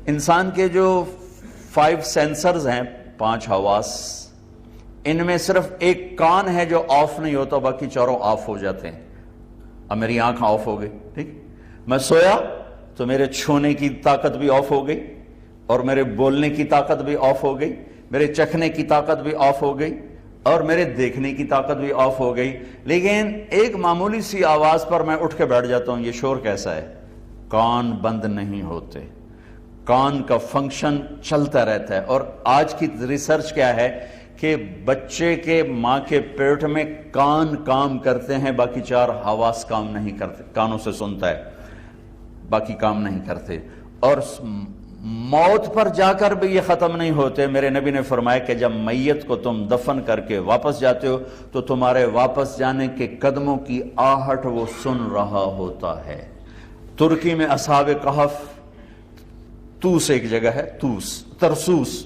انسان کے جو 5 سینسرز ہیں، 5 حواس، ان میں صرف ایک کان ہے جو آف نہیں ہوتا، باقی چاروں آف ہو جاتے ہیں۔ اب میری آنکھ آف ہو گئی، ٹھیک، میں سویا تو میرے چھونے کی طاقت بھی آف ہو گئی، اور میرے بولنے کی طاقت بھی آف ہو گئی، میرے چکھنے کی طاقت بھی آف ہو گئی، اور میرے دیکھنے کی طاقت بھی آف ہو گئی۔ لیکن ایک معمولی سی آواز پر میں اٹھ کے بیٹھ جاتا ہوں، یہ شور کیسا ہے؟ کان بند نہیں ہوتے، کان کا فنکشن چلتا رہتا ہے۔ اور آج کی ریسرچ کیا ہے کہ بچے کے ماں کے پیٹ میں کان کام کرتے ہیں، باقی 4 حواس کام نہیں کرتے، کانوں سے سنتا ہے، باقی کام نہیں کرتے۔ اور موت پر جا کر بھی یہ ختم نہیں ہوتے۔ میرے نبی نے فرمایا کہ جب میت کو تم دفن کر کے واپس جاتے ہو تو تمہارے واپس جانے کے قدموں کی آہٹ وہ سن رہا ہوتا ہے۔ ترکی میں اصحاب کہف، توس ایک جگہ ہے، ترسوس،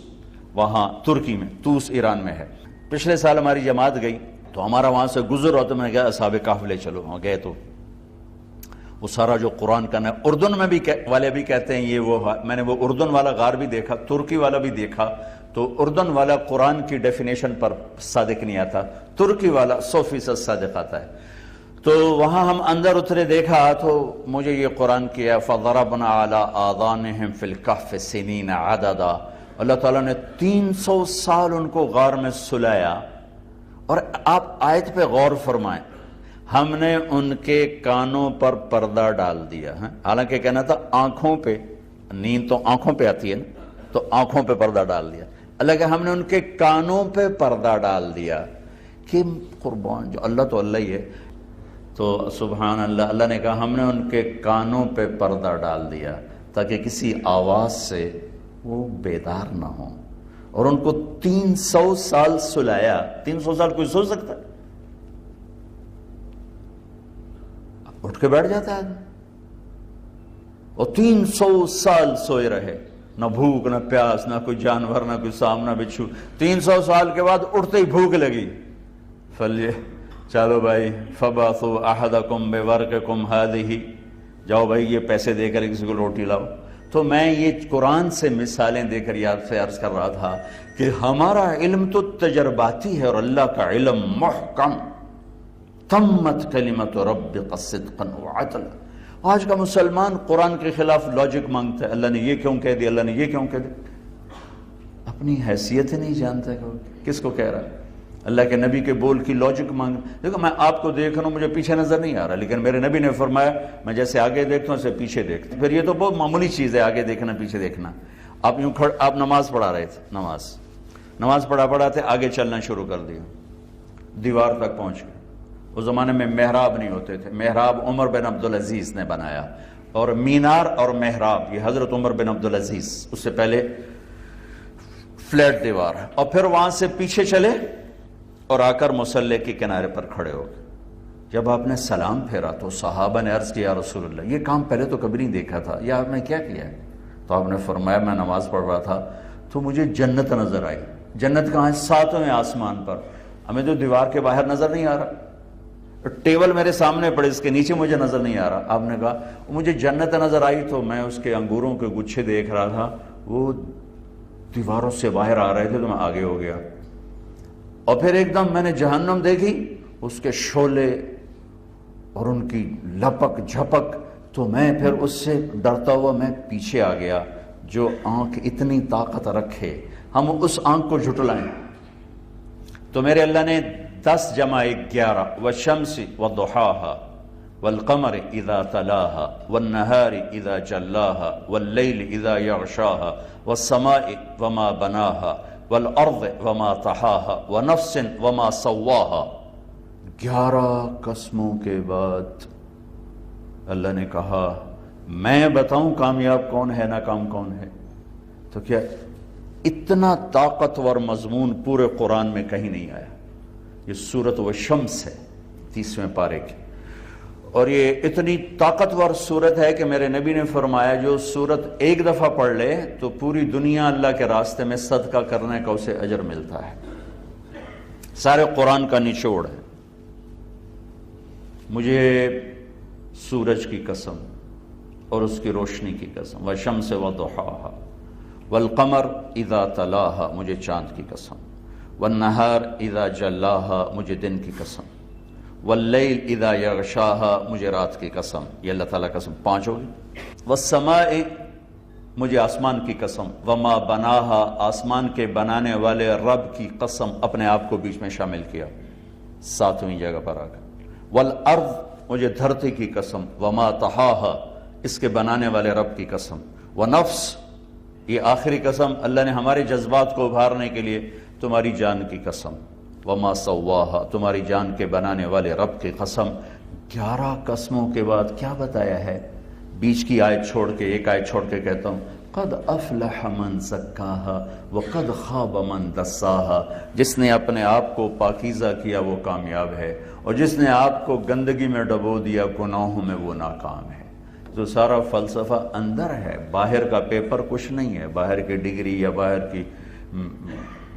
وہاں ترکی میں، توس ایران میں ہے۔ پچھلے سال ہماری جماعت گئی تو ہمارا وہاں سے گزر ہوا تو میں نے کہا اصحاب کہف لے چلو۔ وہاں گئے تو وہ سارا جو قرآن کا نا، اردن میں بھی والے بھی کہتے ہیں یہ وہ، میں نے وہ اردن والا غار بھی دیکھا، ترکی والا بھی دیکھا، تو اردن والا قرآن کی ڈیفینیشن پر صادق نہیں آتا، ترکی والا 100% صادق آتا ہے۔ تو وہاں ہم اندر اترے، دیکھا تو مجھے یہ قرآن کیا فَضَرَبْنَا عَلَىٰ آذَانِهِمْ فِي الْكَهْفِ سِنِينَ عَدَدًا، اللہ تعالیٰ نے 300 سال ان کو غار میں سلایا۔ اور آپ آیت پہ غور فرمائیں، ہم نے ان کے کانوں پر پردہ ڈال دیا ہے، حالانکہ کہنا تھا آنکھوں پہ، نیند تو آنکھوں پہ آتی ہے نا، تو آنکھوں پہ پردہ ڈال دیا، اللہ کہ ہم نے ان کے کانوں پہ پردہ ڈال دیا۔ کہ قربان، جو اللہ تو اللہ ہی ہے، تو سبحان اللہ، اللہ نے کہا ہم نے ان کے کانوں پہ پردہ ڈال دیا تاکہ کسی آواز سے وہ بیدار نہ ہوں، اور ان کو 300 سال سلایا۔ 300 سال کوئی سو سکتا ہے؟ اٹھ کے بیٹھ جاتا ہے آدمی، اور 300 سال سوئے رہے، نہ بھوک نہ پیاس، نہ کوئی جانور، نہ کوئی سامنا بچھو۔ 300 سال کے بعد اٹھتے ہی بھوک لگی، چلو بھائی فَبَعْثُوا أَحَدَكُمْ بِوَرْقِكُمْ هَذِهِ، جاؤ بھائی یہ پیسے دے کر کسی کو روٹی لاؤ۔ تو میں یہ قرآن سے مثالیں دے کر یاد سے عرض کر رہا تھا کہ ہمارا علم تو تجرباتی ہے، اور اللہ کا علم محکم، تمت کلمت ربک صدقا وعدلا۔ آج کا مسلمان قرآن کے خلاف لاجک مانگتا ہے، اللہ نے یہ کیوں کہہ دیا، اللہ نے یہ کیوں کہہ دیا، اپنی حیثیت ہی نہیں جانتا کہ کس کو کہہ رہا ہے۔ اللہ کے نبی کے بول کی لاجک مانگ، دیکھو میں آپ کو دیکھ رہا ہوں، مجھے پیچھے نظر نہیں آ رہا، لیکن میرے نبی نے فرمایا میں جیسے آگے دیکھتا ہوں اسے پیچھے دیکھتا ہوں۔ پھر یہ تو بہت معمولی چیز ہے، آگے دیکھنا پیچھے دیکھنا۔ آپ یوں آپ نماز پڑھا رہے تھے، نماز پڑھا تھے، آگے چلنا شروع کر دیا، دیوار تک پہنچ گئے۔ اس زمانے میں محراب نہیں ہوتے تھے، محراب عمر بن عبدالعزیز نے بنایا، اور مینار اور محراب یہ حضرت عمر بن عبدالعزیز، اس سے پہلے فلیٹ دیوار۔ اور پھر وہاں سے پیچھے چلے اور آ کر مصلی کے کنارے پر کھڑے ہو گئے۔ جب آپ نے سلام پھیرا تو صحابہ نے عرض کیا یا رسول اللہ، یہ کام پہلے تو کبھی نہیں دیکھا تھا، یہ آپ نے کیا کیا ہے؟ تو آپ نے فرمایا میں نماز پڑھ رہا تھا تو مجھے جنت نظر آئی۔ جنت کہاں ہے؟ 7ویں آسمان پر، ہمیں تو دیوار کے باہر نظر نہیں آ رہا، ٹیبل میرے سامنے پڑے، اس کے نیچے مجھے نظر نہیں آ رہا۔ آپ نے کہا مجھے جنت نظر آئی تو میں اس کے انگوروں کے گچھے دیکھ رہا تھا، وہ دیواروں سے باہر آ رہے تھے تو میں آگے ہو گیا۔ اور پھر ایک دم میں نے جہنم دیکھی، اس کے شعلے اور ان کی لپک جھپک، تو میں پھر اس سے ڈرتا ہوا میں پیچھے آ گیا۔ جو آنکھ اتنی طاقت رکھے، ہم اس آنکھ کو جھٹلائیں تو میرے اللہ نے 10 جمع 11 والشمس وضحاها والقمر اذا تلاها والنهار اذا جلاها والليل اذا يغشاها والسماء وما بناها والارض وما طحاها ونفس وما سواها، 11 قسموں کے بعد اللہ نے کہا میں بتاؤں کامیاب کون ہے ناکام کون ہے؟ تو کیا اتنا طاقتور مضمون پورے قرآن میں کہیں نہیں آیا۔ یہ سورۃ والشمس ہے 30ویں پارے کی، اور یہ اتنی طاقتور سورت ہے کہ میرے نبی نے فرمایا جو سورت ایک دفعہ پڑھ لے تو پوری دنیا اللہ کے راستے میں صدقہ کرنے کا اسے اجر ملتا ہے۔ سارے قرآن کا نچوڑ ہے۔ مجھے سورج کی قسم اور اس کی روشنی کی قسم، والشمس وضحاها، والقمر اذا تلاہا مجھے چاند کی قسم، والنہار اذا جلاہا مجھے دن کی قسم، واللیل اذا یغشاہا مجھے رات کی قسم، یہ اللہ تعالیٰ قسم 5 ہوگی، والسماء مجھے آسمان کی قسم، وما بناہا آسمان کے بنانے والے رب کی قسم، اپنے آپ کو بیچ میں شامل کیا 7ویں جگہ پر آ گیا، والارض مجھے دھرتی کی قسم، وما طحاہا اس کے بنانے والے رب کی قسم، ونفس یہ آخری قسم اللہ نے ہمارے جذبات کو ابھارنے کے لیے تمہاری جان کی قسم، وما سواہا تمہاری جان کے بنانے والے رب کی قسم۔ 11 قسموں کے بعد کیا بتایا ہے؟ بیچ کی آیت چھوڑ کے ایک آیت چھوڑ کے کہتا ہوں، قد افلح من زکاہا وقد خاب من دساہا، جس نے اپنے آپ کو پاکیزہ کیا وہ کامیاب ہے، اور جس نے آپ کو گندگی میں ڈبو دیا گناہوں میں وہ ناکام ہے۔ تو سارا فلسفہ اندر ہے، باہر کا پیپر کچھ نہیں ہے، باہر کی ڈگری یا باہر کی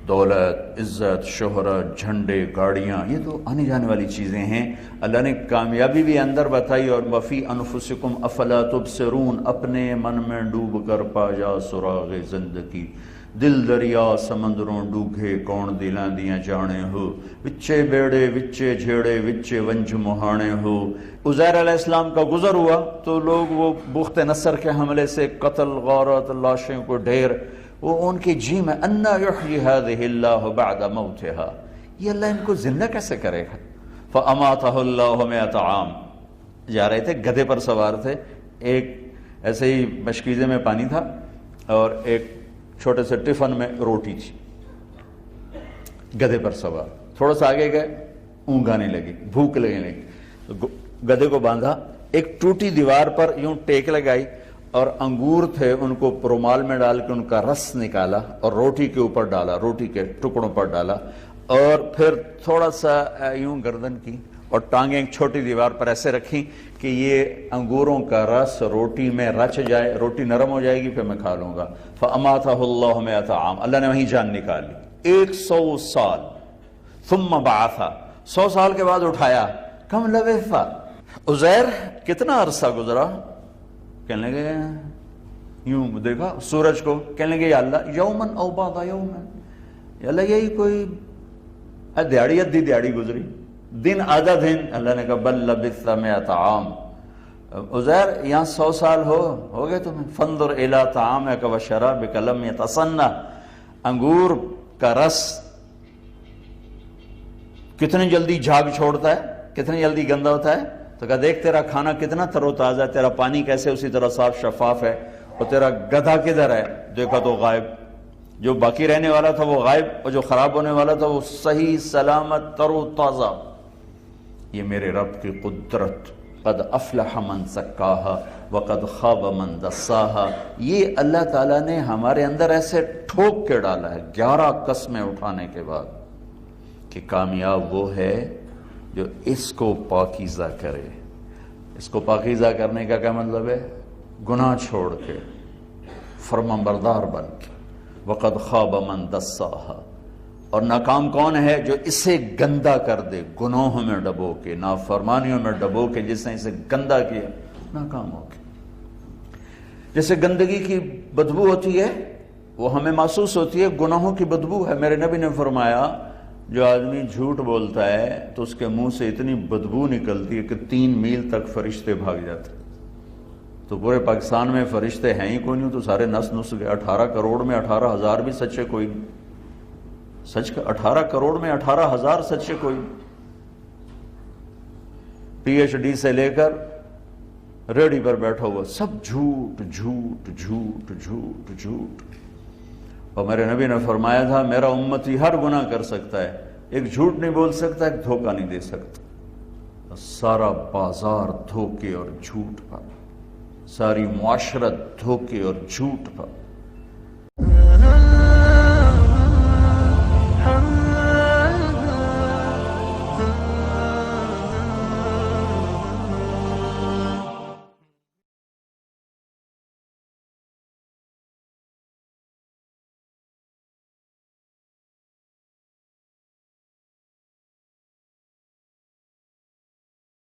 دولت، عزت، شہرت، جھنڈے، گاڑیاں، یہ تو آنے جانے والی چیزیں ہیں۔ اللہ نے کامیابی بھی اندر بتائی، اور وفی انفسکم افلا تبصرون، اپنے من میں ڈوب کر پا جا سراغ زندگی، دل دریا سمندروں ڈوگے کون دلاں دیاں جانے ہو، وچے بیڑے وچے جھیڑے وچے ونج مہانے ہو۔ عزیر علیہ السلام کا گزر ہوا تو لوگ وہ بخت نصر کے حملے سے قتل، غارت، لاشیں کو ڈھیر، وہ ان کی جی میں انا یحیی ہذہ اللہ بعد موتہا، یہ اللہ ان کو زندہ کیسے کرے گا؟ فاماتہ اللہ 100 عام۔ جا رہے تھے، گدھے پر سوار تھے، ایک ایسے ہی مشکیزے میں پانی تھا اور ایک چھوٹے سے ٹفن میں روٹی تھی، گدھے پر سوار، تھوڑا سا آگے گئے، اونگ آنے لگی، بھوک لگنے لگی، تو گدھے کو باندھا، ایک ٹوٹی دیوار پر یوں ٹیک لگائی، اور انگور تھے ان کو رومال میں ڈال کے ان کا رس نکالا اور روٹی کے اوپر ڈالا، روٹی کے ٹکڑوں پر ڈالا، اور پھر تھوڑا سا یوں گردن کی اور ٹانگیں ایک چھوٹی دیوار پر ایسے رکھی کہ یہ انگوروں کا رس روٹی میں رچ جائے، روٹی نرم ہو جائے گی، پھر میں کھا لوں گا۔ فَأَمَاتَهُ اللَّهُ 100 عام، اللہ نے وہیں جان نکالی 100 سال۔ ثم بعث، 100 سال کے بعد اٹھایا۔ کم لبث، عزیر کتنا عرصہ گزرا؟ کہنے لگے یوں دیکھا سورج کو، کہنے لگے یا اللہ یومن او بعض یومن، یا اللہ یہی کوئی دیہڑی ادھی دیہڑی گزری، دن آدھا دن۔ اللہ نے کہا بل لبثت 100 عام، عزیر یہاں 100 سال ہو گئے تمہیں۔ فانظر الی طعامک وشرابک لم یتصنع، انگور کا رس کتنی جلدی جھاگ چھوڑتا ہے، کتنی جلدی گندا ہوتا ہے۔ تو کہا دیکھ تیرا کھانا کتنا تر و تازہ ہے، تیرا پانی کیسے اسی طرح صاف شفاف ہے، اور تیرا گدھا کدھر ہے؟ دیکھا تو غائب، جو باقی رہنے والا تھا وہ غائب، اور جو خراب ہونے والا تھا وہ صحیح سلامت تر و تازہ۔ یہ میرے رب کی قدرت، قد افلح من زکاہا وقد خاب من دساہا، یہ اللہ تعالیٰ نے ہمارے اندر ایسے ٹھوک کے ڈالا ہے 11 قسمیں اٹھانے کے بعد، کہ کامیاب وہ ہے جو اس کو پاکیزہ کرے۔ اس کو پاکیزہ کرنے کا کیا مطلب ہے؟ گناہ چھوڑ کے، فرمانبردار بن کے۔ وقد خاب من دساہا، اور ناکام کون ہے؟ جو اسے گندا کر دے، گناہوں میں ڈبو کے، نافرمانیوں میں ڈبو کے، جس نے اسے گندا کیا ناکام ہو کے۔ جیسے گندگی کی بدبو ہوتی ہے وہ ہمیں محسوس ہوتی ہے، گناہوں کی بدبو ہے۔ میرے نبی نے فرمایا جو آدمی جھوٹ بولتا ہے تو اس کے منہ سے اتنی بدبو نکلتی ہے کہ 3 میل تک فرشتے بھاگ جاتے۔ تو پورے پاکستان میں فرشتے ہیں ہی کوئی نہیں، تو سارے نس گئے۔ 18 کروڑ میں 18,000 بھی سچے کوئی نہیں، سچ کا 18 کروڑ میں 18,000 سچے کوئی نہیں۔ پی ایچ ڈی سے لے کر ریڈی پر بیٹھا ہوا سب جھوٹ جھوٹ جھوٹ جھوٹ جھوٹ۔ اور میرے نبی نے فرمایا تھا میرا امتی ہر گناہ کر سکتا ہے، ایک جھوٹ نہیں بول سکتا، ایک دھوکہ نہیں دے سکتا۔ سارا بازار دھوکے اور جھوٹ پر، ساری معاشرت دھوکے اور جھوٹ پر۔